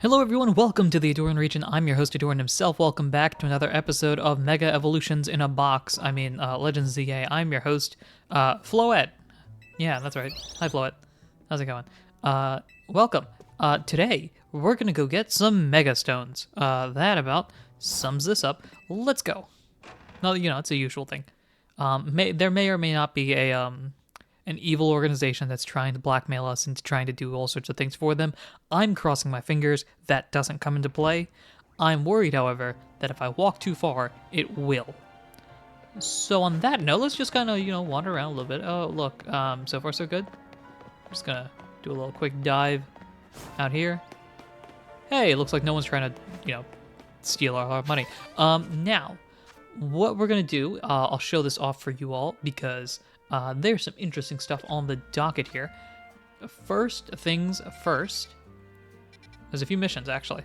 Hello everyone, welcome to the Ahdurin region. I'm your host Ahdurin himself. Welcome back to another episode of Mega Evolutions in a Box. Legends ZA. I'm your host, Floette. Yeah, that's right. Hi Floette. How's it going? Welcome. Today, we're gonna go get some Mega Stones. That about sums this up. Let's go. No, it's a usual thing. There may or may not be an evil organization that's trying to blackmail us into trying to do all sorts of things for them. I'm crossing my fingers that doesn't come into play. I'm worried, however, that if I walk too far, it will. So on that note, let's just kind of, wander around a little bit. Oh, look, so far so good. I'm just gonna do a little quick dive out here. Hey, it looks like no one's trying to, steal our money. Now, what we're gonna do, I'll show this off for you all because there's some interesting stuff on the docket here. First things first, there's a few missions actually.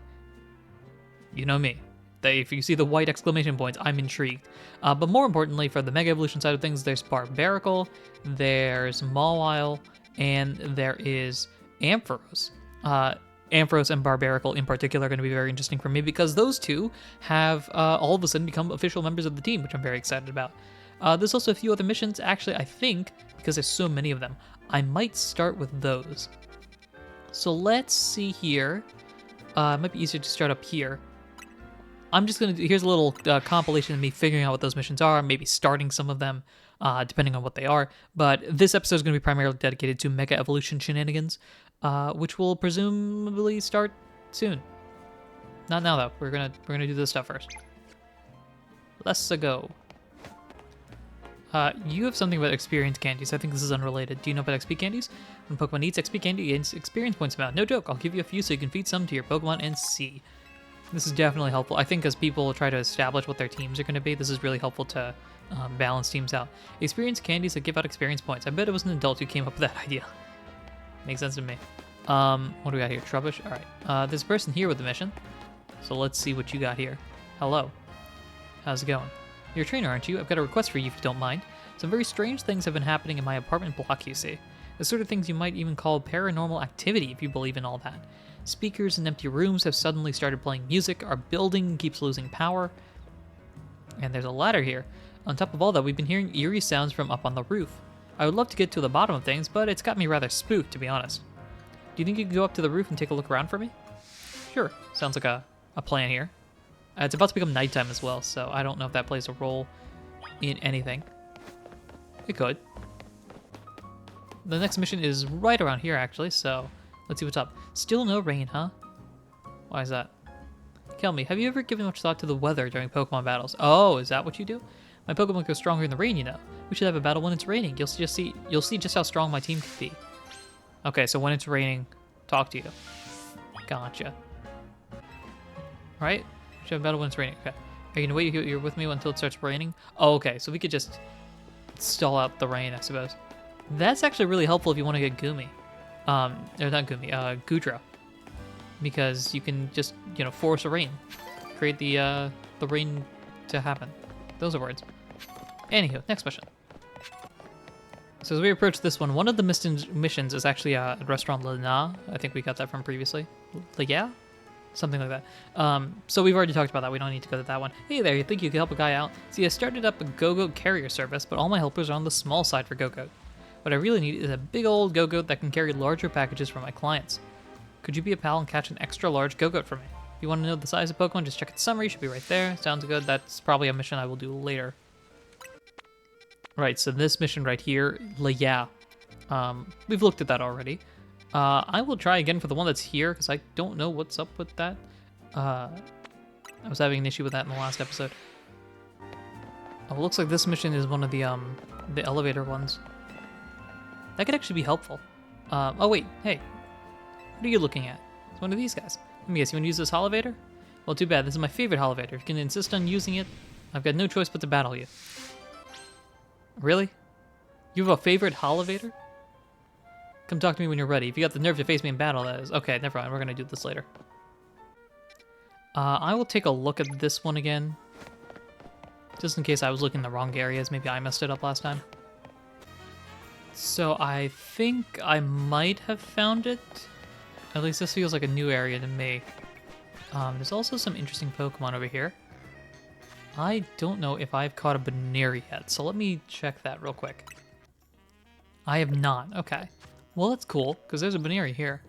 You know me. If you see the white exclamation points, I'm intrigued. But more importantly, for the Mega Evolution side of things, there's Barbarical, there's Mawile, and there is Ampharos. Ampharos and Barbarical in particular are going to be very interesting for me because those two have all of a sudden become official members of the team, which I'm very excited about. There's also a few other missions. Actually, I think, because there's so many of them, I might start with those. So let's see here. It might be easier to start up here. I'm just going to here's a little compilation of me figuring out what those missions are, maybe starting some of them, depending on what they are. But this episode is going to be primarily dedicated to Mega Evolution Shenanigans, which will presumably start soon. Not now, though. We're gonna do this stuff first. Let's go. You have something about experience candies. I think this is unrelated. Do you know about XP candies? When Pokemon eats XP candy, it gains experience points amount. No joke. I'll give you a few so you can feed some to your Pokemon and see. This is definitely helpful. I think as people try to establish what their teams are going to be, this is really helpful to balance teams out. Experience candies that give out experience points. I bet it was an adult who came up with that idea. Makes sense to me. What do we got here? Trubbish? Alright. There's a person here with the mission. So let's see what you got here. Hello. How's it going? You're a trainer, aren't you? I've got a request for you if you don't mind. Some very strange things have been happening in my apartment block, you see. The sort of things you might even call paranormal activity if you believe in all that. Speakers in empty rooms have suddenly started playing music, our building keeps losing power, and there's a ladder here. On top of all that, we've been hearing eerie sounds from up on the roof. I would love to get to the bottom of things, but it's got me rather spooked, to be honest. Do you think you could go up to the roof and take a look around for me? Sure, sounds like a plan here. It's about to become nighttime as well, so I don't know if that plays a role in anything. It could. The next mission is right around here, actually, so let's see what's up. Still no rain, huh? Why is that? Tell me, have you ever given much thought to the weather during Pokemon battles? Oh, is that what you do? My Pokemon go stronger in the rain, you know. We should have a battle when it's raining. You'll see just how strong my team can be. Okay, so when it's raining, talk to you. Gotcha. Right? We should have a battle when it's raining. Okay. Are you gonna wait here with me until it starts raining? Oh, okay. So we could just stall out the rain, I suppose. That's actually really helpful if you want to get Goomy. Or not Goomy, Goodra. Because you can just, force a rain. Create the rain to happen. Those are words. Anywho, next mission. So as we approach this one of the missions is actually at Restaurant Lana. I think we got that from previously. Yeah? Something like that. So we've already talked about that. We don't need to go to that one. Hey there, you think you could help a guy out? See, I started up a Go-Goat carrier service, but all my helpers are on the small side for Go-Goat. What I really need is a big old Go-Goat that can carry larger packages for my clients. Could you be a pal and catch an extra large Go-Goat for me? If you want to know the size of Pokemon, just check its summary. Should be right there. Sounds good. That's probably a mission I will do later. Right, so this mission right here, yeah. We've looked at that already. I will try again for the one that's here, because I don't know what's up with that. I was having an issue with that in the last episode. Oh, it looks like this mission is one of the elevator ones. That could actually be helpful. Oh wait, hey. What are you looking at? It's one of these guys. Let me guess, you want to use this elevator? Well, too bad. This is my favorite elevator. If you can insist on using it, I've got no choice but to battle you. Really? You have a favorite elevator? Come talk to me when you're ready. If you got the nerve to face me in battle, that is. Okay, never mind. We're going to do this later. I will take a look at this one again. Just in case I was looking in the wrong areas. Maybe I messed it up last time. So I think I might have found it. At least this feels like a new area to me. There's also some interesting Pokemon over here. I don't know if I've caught a Baneri yet, so let me check that real quick. I have not. Okay. Well, that's cool, because there's a Baneri here.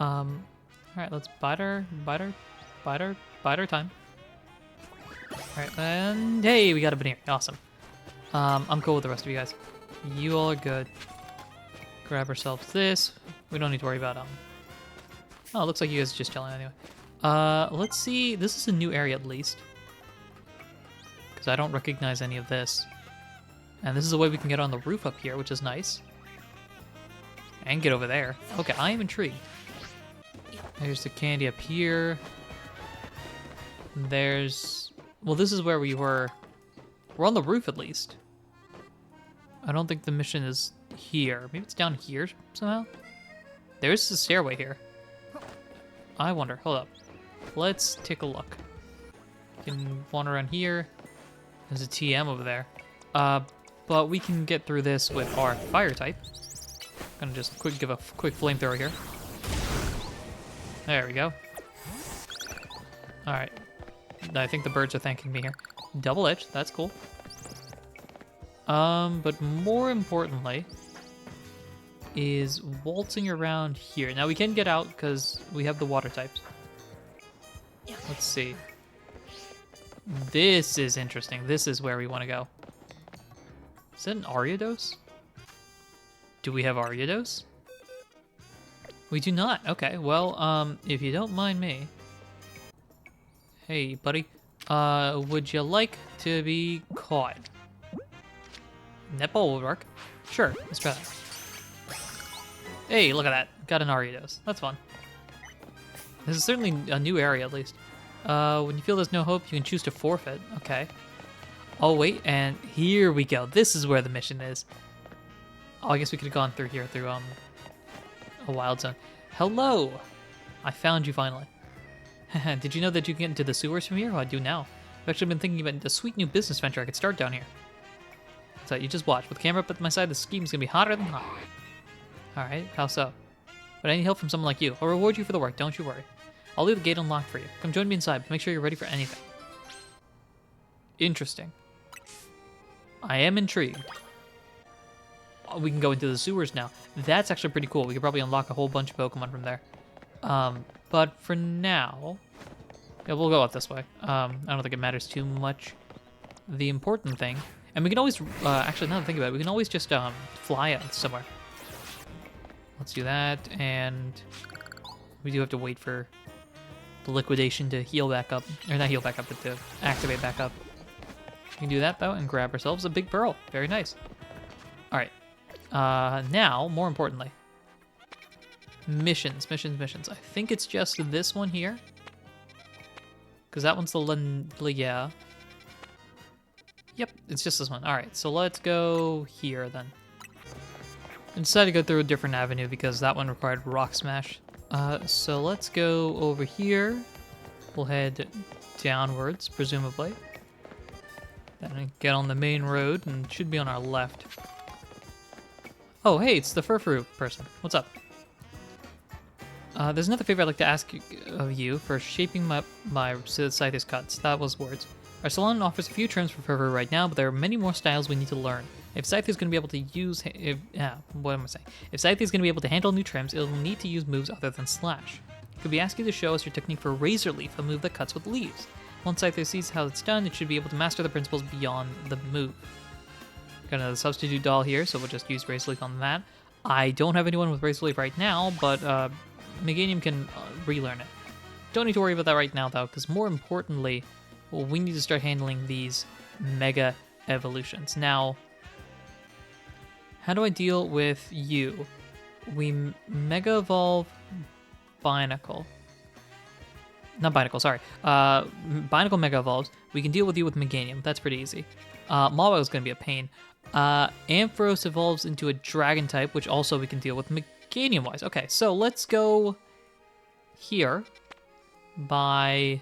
Alright, let's bite her time. Alright, and hey, we got a Baneri. Awesome. I'm cool with the rest of you guys. You all are good. Grab ourselves this. We don't need to worry about oh, it looks like you guys are just chilling anyway. Let's see. This is a new area at least. Because I don't recognize any of this. And this is a way we can get on the roof up here, which is nice. And get over there. Okay, I am intrigued. There's the candy up here. There's... Well, this is where we were. We're on the roof at least. I don't think the mission is here. Maybe it's down here somehow? There's a stairway here. I wonder. Hold up. Let's take a look. You can wander around here. There's a TM over there. But we can get through this with our fire type. Gonna just give a quick flamethrower here. There we go. Alright. I think the birds are thanking me here. Double edge, that's cool. But more importantly is waltzing around here. Now we can get out because we have the water types. Let's see. This is interesting. This is where we want to go. Is that an Ariados? Do we have Ariados? We do not. Okay, well, if you don't mind me. Hey, buddy. Would you like to be caught? Netball will work. Sure, let's try that. Hey, look at that. Got an Ariados. That's fun. This is certainly a new area, at least. When you feel there's no hope, you can choose to forfeit. Okay. Oh, wait, and here we go. This is where the mission is. Oh, I guess we could have gone through here, through, a wild zone. Hello! I found you finally. Did you know that you can get into the sewers from here? Well, I do now. I've actually been thinking about a sweet new business venture I could start down here. So you just watch. With the camera up at my side, the scheme's gonna be hotter than hot. Alright, how so? But I need help from someone like you. I'll reward you for the work, don't you worry. I'll leave the gate unlocked for you. Come join me inside, but make sure you're ready for anything. Interesting. I am intrigued. Oh, we can go into the sewers now. That's actually pretty cool. We could probably unlock a whole bunch of Pokemon from there. But for now... Yeah, we'll go out this way. I don't think it matters too much. The important thing... And we can always... actually, now that I think about it, we can always just fly out somewhere. Let's do that, and... We do have to wait for the liquidation to heal back up. Or not heal back up, but to activate back up. We can do that, though, and grab ourselves a big pearl. Very nice. Alright. Now, more importantly. Missions. I think it's just this one here. Because that one's the... Yeah. Yep, it's just this one. Alright, so let's go here, then. I decided to go through a different avenue because that one required Rock Smash. So let's go over here. We'll head downwards, presumably. Then get on the main road, and it should be on our left. Oh, hey, it's the Furfuru person. What's up? There's another favor I'd like to ask of you for shaping my Scyther's cuts. That was words. Our salon offers a few trims for Furfuru right now, but there are many more styles we need to learn. If Scyther's going to be able to use... what am I saying? If Scyther's going to be able to handle new trims, it'll need to use moves other than Slash. Could we ask you to show us your technique for Razor Leaf, a move that cuts with leaves? Once Scyther sees how it's done, it should be able to master the principles beyond the move. Got another substitute doll here, so we'll just use Razor Leaf on that. I don't have anyone with Razor Leaf right now, but Meganium can relearn it. Don't need to worry about that right now, though, because more importantly, well, we need to start handling these Mega Evolutions. Now, how do I deal with you? We Mega Evolve Binacle. Not Binacle, sorry. Binacle Mega Evolves. We can deal with you with Meganium. That's pretty easy. Mawile is going to be a pain. Ampharos evolves into a Dragon type, which also we can deal with Meganium-wise. Okay, so let's go here by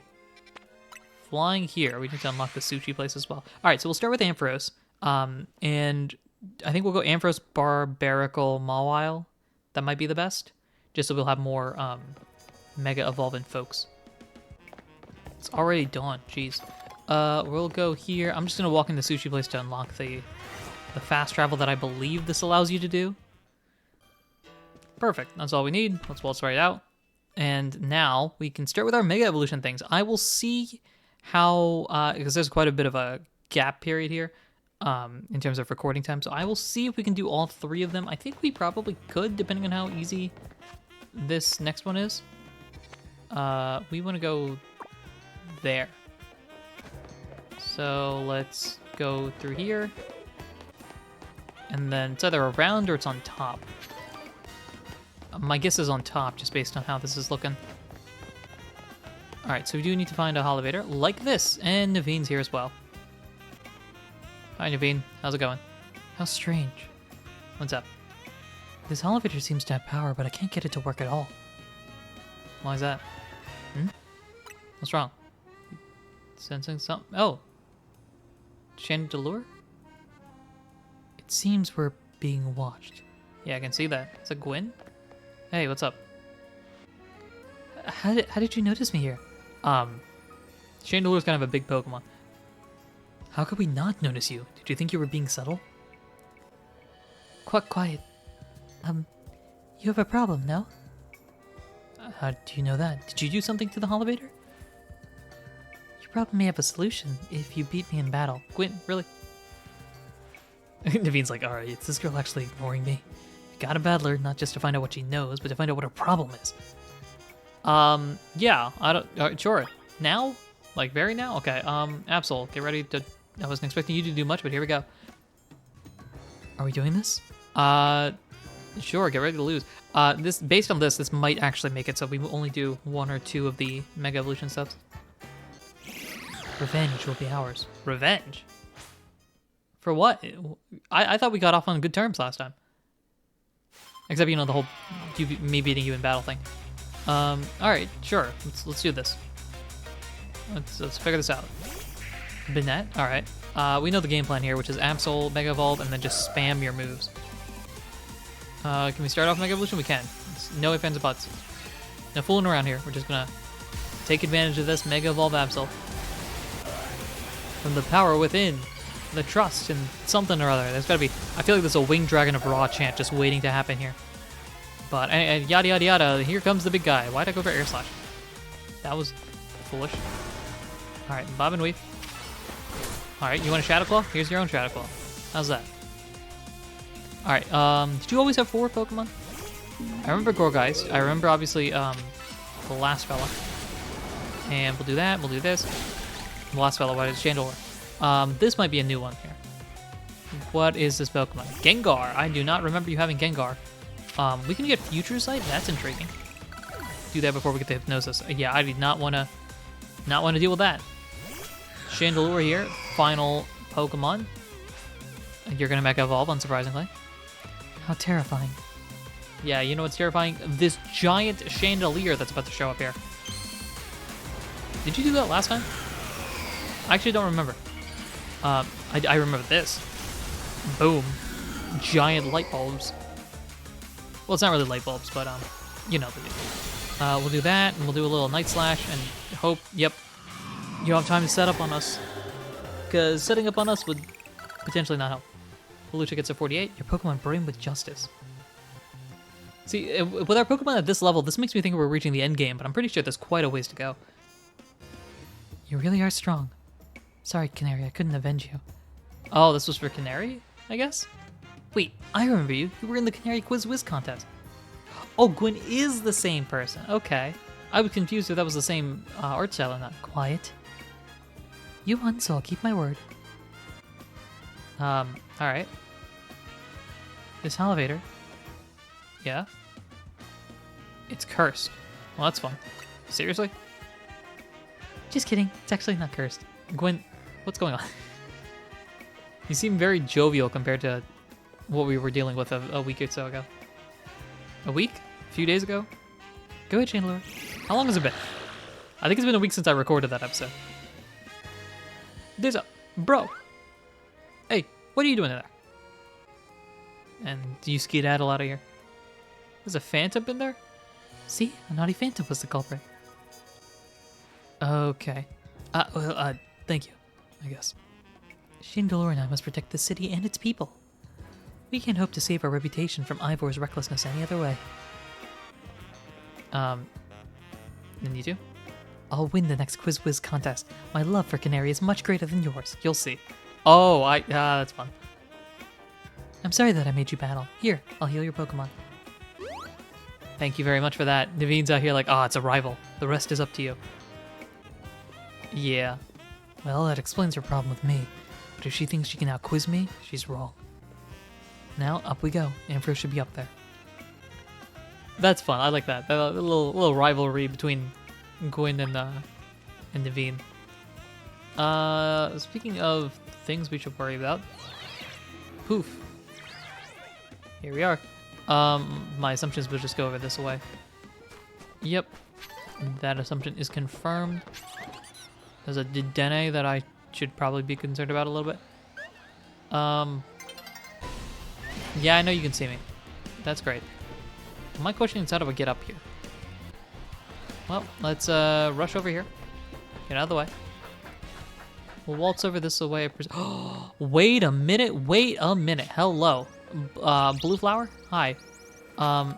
flying here. We need to unlock the Sushi place as well. All right, so we'll start with Ampharos. And I think we'll go Ampharos, Barbaracle, Mawile. That might be the best, just so we'll have more Mega Evolving folks. It's already dawn. Jeez. We'll go here. I'm just gonna walk in the sushi place to unlock the fast travel that I believe this allows you to do. Perfect. That's all we need. Let's waltz right out. And now we can start with our Mega Evolution things. I will see how, because there's quite a bit of a gap period here in terms of recording time. So I will see if we can do all 3 of them. I think we probably could, depending on how easy this next one is. We want to go there. So let's go through here. And then it's either around or it's on top. My guess is on top, just based on how this is looking. Alright, so we do need to find a elevator like this. And Naveen's here as well. Hi, Naveen. How's it going? How strange. What's up? This elevator seems to have power, but I can't get it to work at all. Why is that? What's wrong? Sensing something? Oh. Chandelure? It seems we're being watched. Yeah, I can see that. Is that Gwen? Hey, what's up? How did you notice me here? Chandelure's kind of a big Pokemon. How could we not notice you? Did you think you were being subtle? Quiet. You have a problem, no? How do you know that? Did you do something to the elevator? Your problem may have a solution if you beat me in battle. Gwyn, really? Naveen's like, alright, is this girl actually ignoring me? I got a battler, not just to find out what she knows, but to find out what her problem is. Yeah, I don't, sure. Now? Like, very now? Okay, Absol, get ready to, I wasn't expecting you to do much, but here we go. Are we doing this? Sure, get ready to lose. Based on this might actually make it so we will only do 1 or 2 of the Mega Evolution subs. Revenge will be ours. Revenge? For what? I thought we got off on good terms last time. Except, you know, the whole me beating you in battle thing. Alright, sure. Let's do this. Let's figure this out. Banette? Alright. We know the game plan here, which is Absol, Mega Evolve, and then just spam your moves. Can we start off Mega Evolution? We can. It's no ifs, ands, or buts. No fooling around here. We're just gonna take advantage of this Mega Evolve Absol. From the power within. The trust in something or other. There's gotta be... I feel like there's a Winged Dragon of Raw chant just waiting to happen here. But, yada yada yada, here comes the big guy. Why'd I go for Air Slash? That was foolish. Alright, Bob and Weave. Alright, you want a Shadow Claw? Here's your own Shadow Claw. How's that? Alright, did you always have 4 Pokemon? I remember Gorgeist. I remember, obviously, the last fella. And we'll do that, we'll do this. The last fella, what is Chandelure? This might be a new one here. What is this Pokemon? Gengar. I do not remember you having Gengar. We can get Future Sight? That's intriguing. Do that before we get the Hypnosis. Yeah, I do not want to deal with that. Chandelure here. Final Pokemon. You're going to Mega Evolve, unsurprisingly. How terrifying. Yeah, you know what's terrifying? This giant chandelier that's about to show up here. Did you do that last time? I actually don't remember. I remember this. Boom. Giant light bulbs. Well, it's not really light bulbs, but, you know the deal. We'll do that, and we'll do a little Night Slash, and hope, yep, you have time to set up on us. Because setting up on us would potentially not help. Lucha gets a 48. Your Pokemon brim with justice. See, with our Pokemon at this level, this makes me think we're reaching the end game, but I'm pretty sure there's quite a ways to go. You really are strong. Sorry, Canary, I couldn't avenge you. Oh, this was for Canary, I guess? Wait, I remember you. You were in the Canary Quiz Whiz contest. Oh, Gwen is the same person. Okay. I was confused if that was the same art style or not. Quiet. You won, so I'll keep my word. Alright. This elevator. Yeah? It's cursed. Well, that's fun. Seriously? Just kidding. It's actually not cursed. Gwen, what's going on? You seem very jovial compared to what we were dealing with a week or so ago. A week? A few days ago? Go ahead, Chandelure. How long has it been? I think it's been a week since I recorded that episode. There's a... Bro! Hey, what are you doing there? And do you skedaddle out of here? There's a Phantom in there? See? A naughty Phantom was the culprit. Okay. Thank you, I guess. Shindalor and I must protect the city and its people. We can't hope to save our reputation from Ivor's recklessness any other way. And you do? I'll win the next Quiz Whiz contest. My love for Canary is much greater than yours. You'll see. Oh, that's fun. I'm sorry that I made you battle. Here, I'll heal your Pokemon. Thank you very much for that. Naveen's out here like, it's a rival. The rest is up to you. Yeah. Well, that explains her problem with me. But if she thinks she can out-quiz me, she's wrong. Now, up we go. Ampharos should be up there. That's fun. I like that. A little rivalry between Gwyn and Naveen. Speaking of things we should worry about. Poof. Here we are. My assumptions will just go over this way. Yep. That assumption is confirmed. There's a Dedenne that I should probably be concerned about a little bit. Yeah, I know you can see me. That's great. My question is, how do I get up here? Well, let's rush over here. Get out of the way. We'll waltz over this way. Wait a minute. Hello. Blue Flower? Hi. How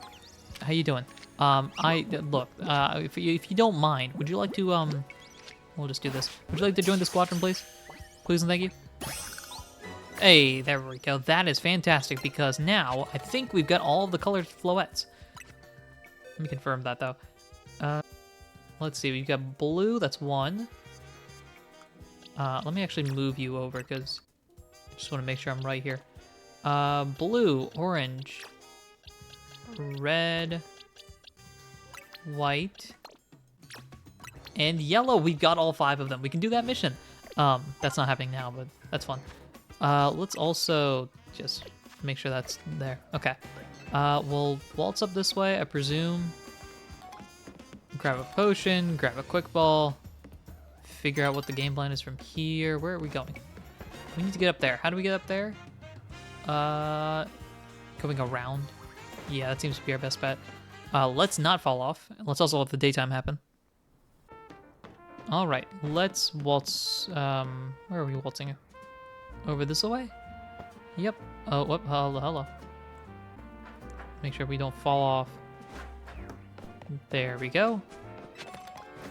you doing? Look, if you don't mind, would you like to, we'll just do this. Would you like to join the squadron, please? Please and thank you. Hey, there we go. That is fantastic because now I think we've got all of the colored floettes. Let me confirm that though. Let's see. We've got blue. That's one. Let me actually move you over because I just want to make sure I'm right here. Blue, orange, red, white, and yellow. We've got all 5 of them. We can do that mission. That's not happening now, but that's fun. Let's also just make sure that's there. Okay. We'll waltz up this way, I presume. Grab a potion, grab a quick ball, figure out what the game plan is from here. Where are we going? We need to get up there. How do we get up there? Going around. Yeah, that seems to be our best bet. Let's not fall off. Let's also let the daytime happen. All right, let's waltz. Where are we waltzing? Over this way? Yep. Oh, whoop, hello. Make sure we don't fall off. There we go.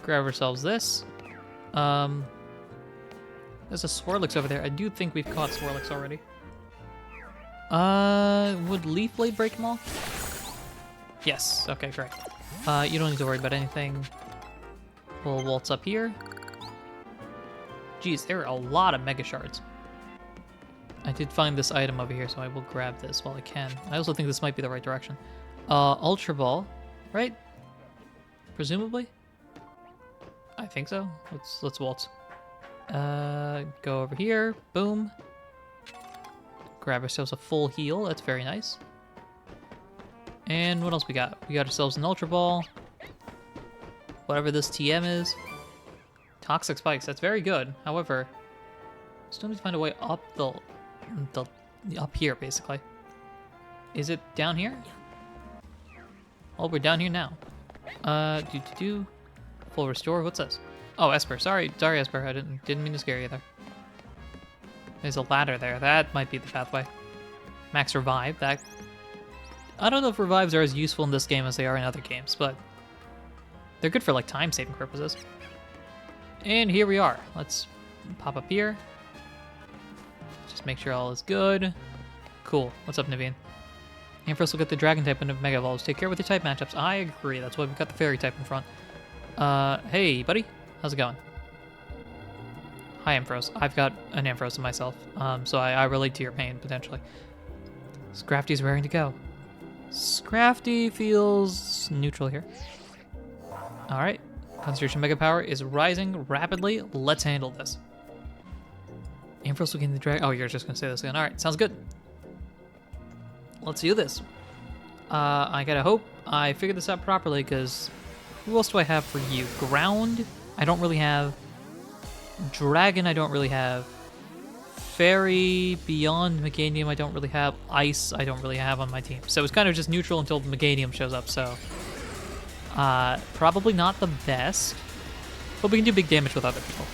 Grab ourselves this. There's a Swirlix over there. I do think we've caught Swirlix already. Would Leaf Blade break them all? Yes. Okay, great. You don't need to worry about anything. We'll waltz up here. Geez, there are a lot of Mega Shards. I did find this item over here, so I will grab this while I can. I also think this might be the right direction. Ultra Ball, right? Presumably? I think so. Let's waltz. Go over here. Boom. Grab ourselves a full heal. That's very nice. And what else we got? We got ourselves an Ultra Ball. Whatever this TM is. Toxic Spikes. That's very good. However, still need to find a way up up here, basically. Is it down here? Oh, we're down here now. Full restore. What's this? Oh, Esper. Sorry, Esper. I didn't mean to scare you there. There's a ladder there. That might be the pathway. Max revive. That. I don't know if revives are as useful in this game as they are in other games, but they're good for like time-saving purposes. And here we are. Let's pop up here. Just make sure all is good. Cool. What's up, Naveen? Ampharos will get the Dragon type into Mega Evolves. Take care with your type matchups. I agree. That's why we've got the Fairy type in front. Hey, buddy. How's it going? Hi, Ampharos. I've got an Ampharos in myself, so I relate to your pain, potentially. Scrafty's raring to go. Scrafty feels neutral here. All right. Concentration Mega Power is rising rapidly. Let's handle this. Ampharos will gain the Dragon. Oh, you're just going to say this again. All right. Sounds good. Let's do this. I gotta hope I figured this out properly, because who else do I have for you? Ground, I don't really have. Dragon, I don't really have. Fairy, Beyond Meganium, I don't really have. Ice, I don't really have on my team. So it's kind of just neutral until Meganium shows up, so. Probably not the best. but we can do big damage with other people.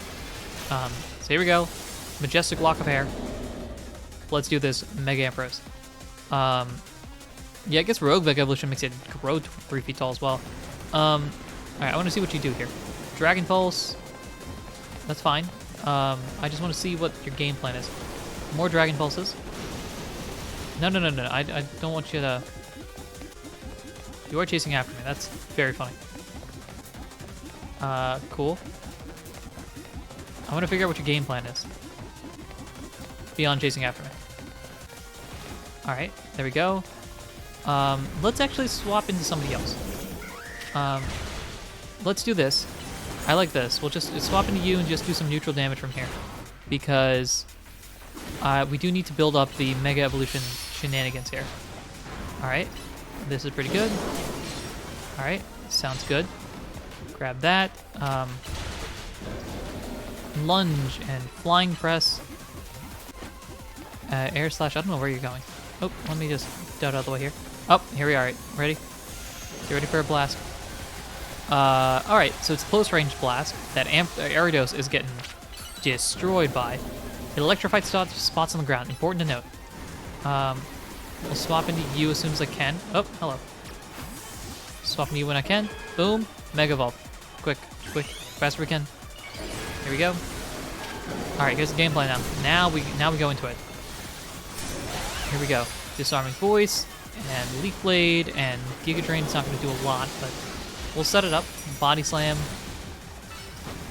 So here we go. Majestic lock of hair. Let's do this Mega Empress. Yeah, I guess Rogue Mega Evolution makes it grow 3 feet tall as well. Alright, I want to see what you do here. Dragon Pulse. That's fine. I just want to see what your game plan is. More Dragon Pulses. No. I don't want you to... You are chasing after me. That's very funny. Cool. I want to figure out what your game plan is. Beyond chasing after me. Alright, there we go. Let's actually swap into somebody else. Let's do this. I like this. We'll just swap into you and just do some neutral damage from here. Because we do need to build up the Mega Evolution Shenanigans here. Alright, this is pretty good. Alright, sounds good. Grab that. Lunge and Flying Press. Air Slash, I don't know where you're going. Oh, let me just dot out of the way here. Oh, here we are. Right, ready? Get ready for a blast. Alright, so it's a close range blast that Aridos is getting destroyed by. It electrified spots on the ground. Important to note. We'll swap into you as soon as I can. Oh, hello. Swap into you when I can. Boom. Mega Evolve. Quick, fast we can. Here we go. Alright, here's the game plan now. Now we go into it. Here we go. Disarming Voice, and Leaf Blade, and Giga Drain's not going to do a lot, but we'll set it up. Body Slam.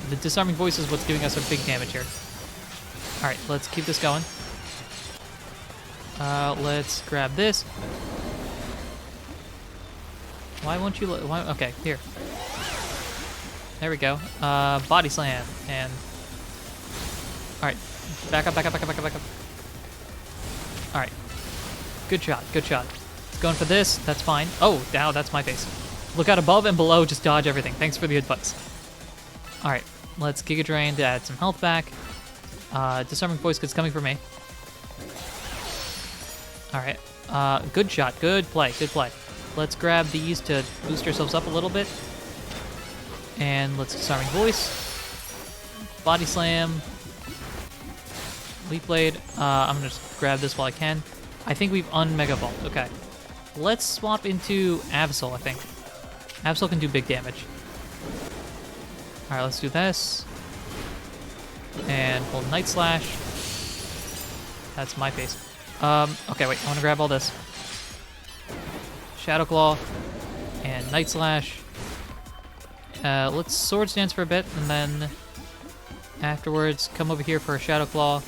The Disarming Voice is what's giving us our big damage here. Alright, let's keep this going. Let's grab this. Why won't you... Okay, here. There we go. Body Slam, and... Alright, back up. Alright. Good shot. Going for this, that's fine. Oh, now that's my face. Look out above and below, just dodge everything. Thanks for the inputs. Alright, let's Giga Drain to add some health back. Disarming Voice is coming for me. Alright, good shot, good play. Let's grab these to boost ourselves up a little bit. And let's Disarming Voice. Body Slam. Leaf Blade. I'm gonna just grab this while I can. I think we've un-Mega Evolved. Okay. Let's swap into Absol, I think. Absol can do big damage. Alright, let's do this. And hold Night Slash. That's my face. Okay, wait. I want to grab all this. Shadow Claw. And Night Slash. Let's Swords Dance for a bit, and then afterwards come over here for a Shadow Claw.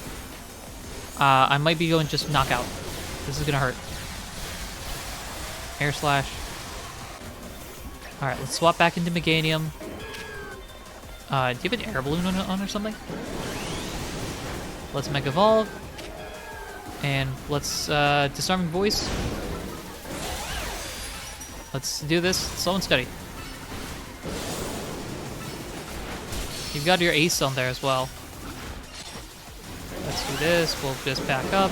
I might be going just Knockout. This is gonna hurt. Air Slash. Alright, let's swap back into Meganium. Do you have an Air Balloon on or something? Let's Mega Evolve. And let's Disarming Voice. Let's do this slow and steady. You've got your Ace on there as well. Let's do this. We'll just back up.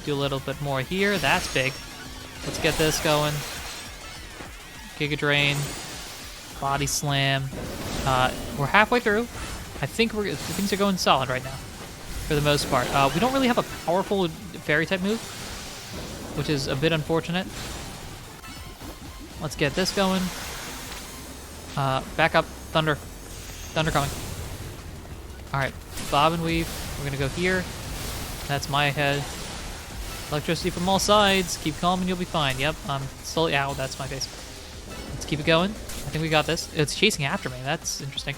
Do a little bit more here. That's big. Let's get this going. Giga Drain. Body Slam. We're halfway through. I think things are going solid right now, for the most part. We don't really have a powerful Fairy type move, which is a bit unfortunate. Let's get this going. Back up. Thunder coming. Alright, Bob and Weave. We're gonna go here. That's my head. Electricity from all sides. Keep calm and you'll be fine. Yep, I'm slowly... Ow, that's my face. Let's keep it going. I think we got this. It's chasing after me. That's interesting.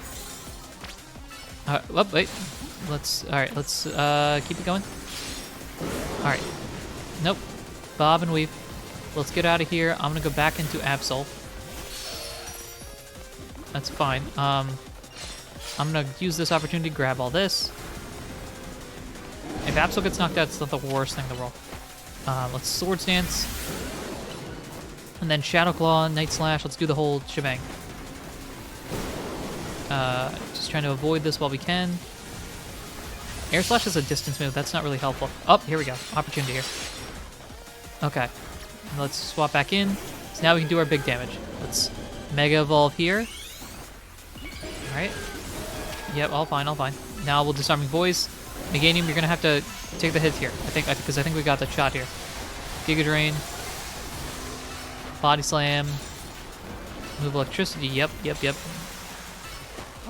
Oh, wait. Alright, let's keep it going. Alright. Nope. Bob and Weave. Let's get out of here. I'm gonna go back into Absol. That's fine. I'm gonna use this opportunity to grab all this. If Absol gets knocked out, it's not the worst thing in the world. Let's Swords Dance. And then Shadow Claw, Night Slash. Let's do the whole shebang. Just trying to avoid this while we can. Air Slash is a distance move. That's not really helpful. Oh, here we go. Opportunity here. Okay. Let's swap back in. So now we can do our big damage. Let's Mega Evolve here. Alright. Yep, all fine, all fine. Now we'll disarming voice. Meganium, you're gonna have to take the hits here. Because I think we got the shot here. Giga Drain. Body Slam. Move electricity. Yep.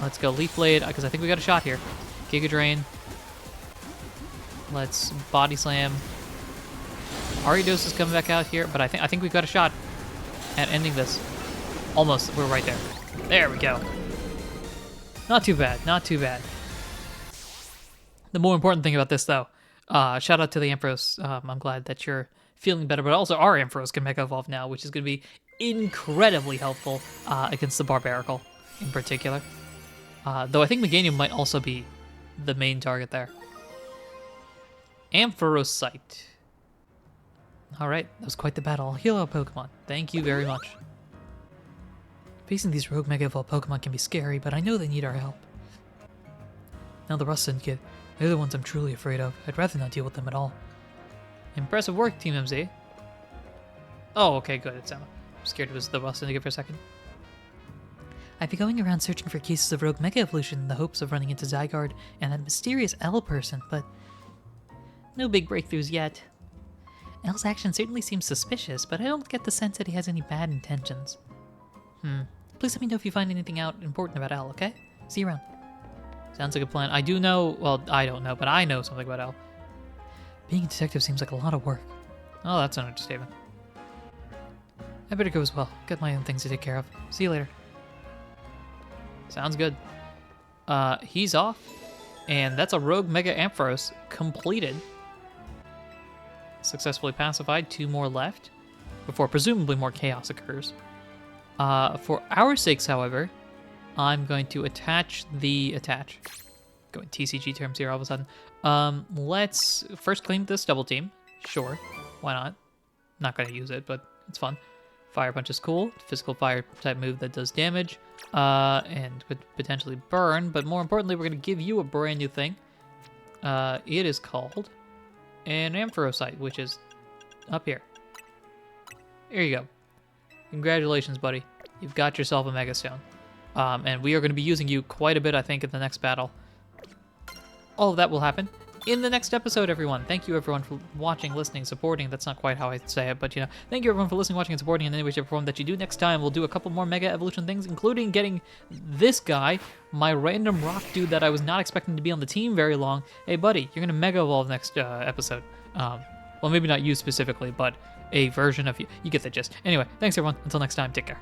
Let's go Leaf Blade, because I think we got a shot here. Giga Drain. Let's Body Slam. Ariados is coming back out here, but I think we got a shot at ending this. Almost. We're right there. There we go. Not too bad. Not too bad. The more important thing about this, though, shout out to the Ampharos. I'm glad that you're feeling better, but also our Ampharos can Mega Evolve now, which is going to be incredibly helpful against the Barbarical in particular. Though I think Meganium might also be the main target there. Ampharosite. Alright, that was quite the battle. I'll heal our Pokemon. Thank you very much. Facing these rogue Mega Evolved Pokemon can be scary, but I know they need our help. Now the Rust Syndicate, they're the ones I'm truly afraid of. I'd rather not deal with them at all. Impressive work, Team MZ. Oh, okay, good. I'm scared it was the Rust Syndicate for a second. I've been going around searching for cases of rogue Mega Evolution in the hopes of running into Zygarde and that mysterious L person, but no big breakthroughs yet. L's action certainly seems suspicious, but I don't get the sense that he has any bad intentions. Please let me know if you find anything out important about L, okay? See you around. Sounds like a plan. I do know, well, I don't know, but I know something about L. Being a detective seems like a lot of work. Oh, that's an understatement. I better go as well. Got my own things to take care of. See you later. Sounds good. He's off. And that's a rogue Mega Ampharos completed. Successfully pacified. 2 more left before presumably more chaos occurs. For our sakes, however, I'm going to attach. Going TCG terms here all of a sudden. Let's first clean this double team. Sure, why not? Not going to use it, but it's fun. Fire Punch is cool. Physical fire type move that does damage. And could potentially burn, but more importantly, we're going to give you a brand new thing. It is called an Ampharosite, which is up here. Here you go. Congratulations, buddy. You've got yourself a Mega Stone. And we are going to be using you quite a bit, I think, in the next battle. All of that will happen in the next episode, everyone. Thank you, everyone, for watching, listening, supporting. That's not quite how I say it, but, you know, thank you, everyone, for listening, watching, and supporting in any way, shape, or form that you do. Next time, we'll do a couple more Mega Evolution things, including getting this guy, my random rock dude that I was not expecting to be on the team very long. Hey, buddy, you're going to Mega Evolve next episode. Well, maybe not you specifically, but a version of you. You get the gist. Anyway, thanks, everyone. Until next time, take care.